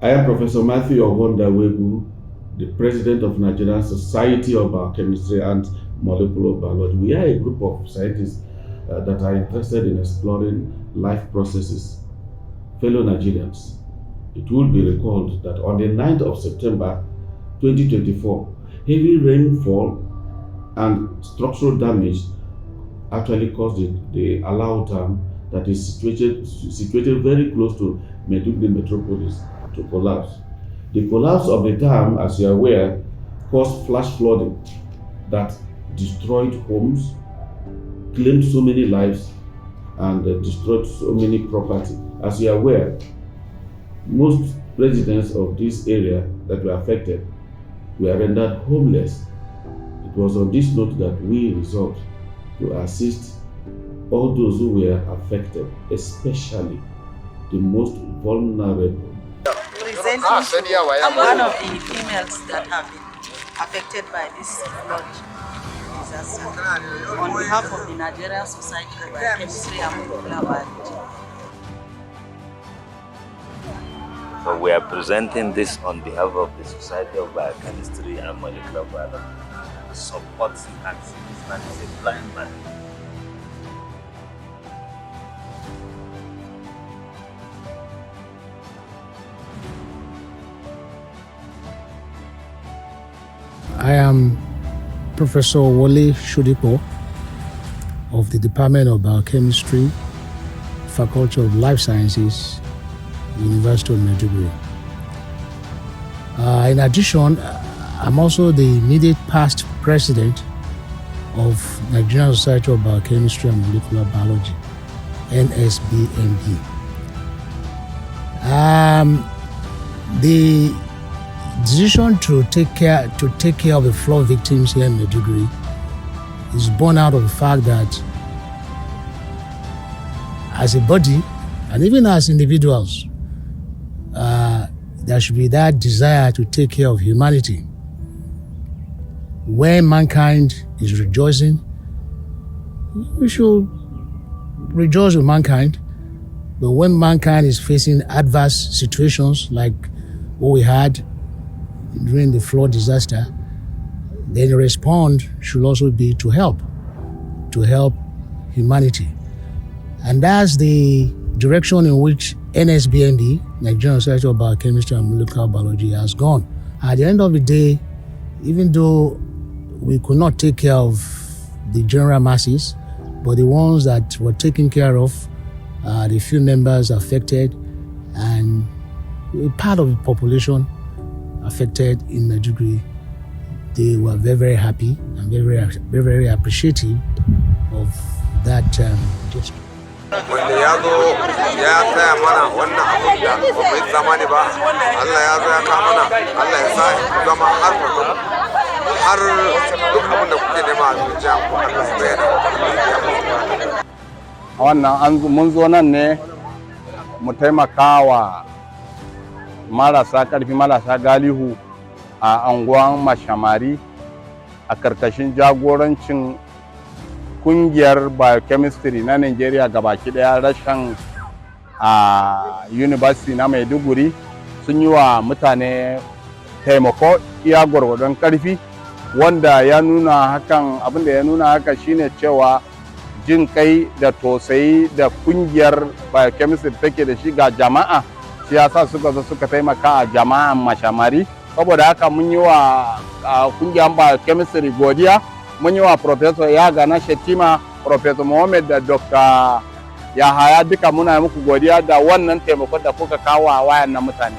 I am Professor Matthew Ogondawegu, the President of Nigerian Society of Biochemistry and Molecular Biology. We are a group of scientists that are interested in exploring life processes. Fellow Nigerians, it will be recalled that on the 9th of September 2024, heavy rainfall and structural damage actually caused the Alao Dam that is situated very close to Maiduguri metropolis to collapse. The collapse of the dam, as you are aware, caused flash flooding that destroyed homes, claimed so many lives, and destroyed so many property. As you are aware, most residents of this area that were affected were rendered homeless. It was on this note that we resolved to assist all those who were affected, especially the most vulnerable. I'm one of the females that have been affected by this flood disaster on behalf of the Nigerian Society of Biochemistry and Molecular Biology. So we are presenting this on behalf of the Society of Biochemistry and Molecular Biology. Supports and this man is a blind man. I am Professor Wole Shodipo of the Department of Biochemistry, Faculty of Life Sciences, University of Maiduguri. In addition, I'm also the immediate past president of Nigerian Society of Biochemistry and Molecular Biology, NSBMB. The decision to take care of the flood victims here in Maiduguri is born out of the fact that as a body and even as individuals, there should be that desire to take care of humanity. When mankind is rejoicing, we should rejoice with mankind. But when mankind is facing adverse situations like what we had during the flood disaster, then the response should also be to help humanity. And that's the direction in which NSBMB, Nigerian Society of Biochemistry and Molecular Biology, has gone. At the end of the day, even though we could not take care of the general masses, but the ones that were taken care of, the few members affected, and a part of the population affected in Maiduguri, they were very, very happy and very, very, very appreciative of that gesture. Wanda ya zo ya tsaya mana wannan abun da ba mai zamani ba, Allah ya zo ya kawo mana, Allah ya sa zama har mutum har duk abin da kuke nema a zuciya ku Allah ya bayyana. Wannan mun zo nan ne mu taimaka wa marasa ƙarfi marasa galihu a anguwan Mashamari a karkashin jagorancin kungiyar biochemistry na Nigeria gabaki daya rashin a University na Maiduguri sun yi wa mutane taimako iya gwargwadon karfi wanda ya nuna hakan, abinda ya nuna haka shine cewa jin kai da tausayi da kungiyar biochemistry take da shi ga jama'a shi yasa suka zo suka taimaka a jama'an Mashamari. Saboda haka mun yi wa kungiyar biochemistry godiya. Mun yi wa Professor Yaga na Shetima, Professor Mohammed da Dr. Yahaya duka muna muku godiya da wannan taimakon da kuka kawo wa wayannan mutane.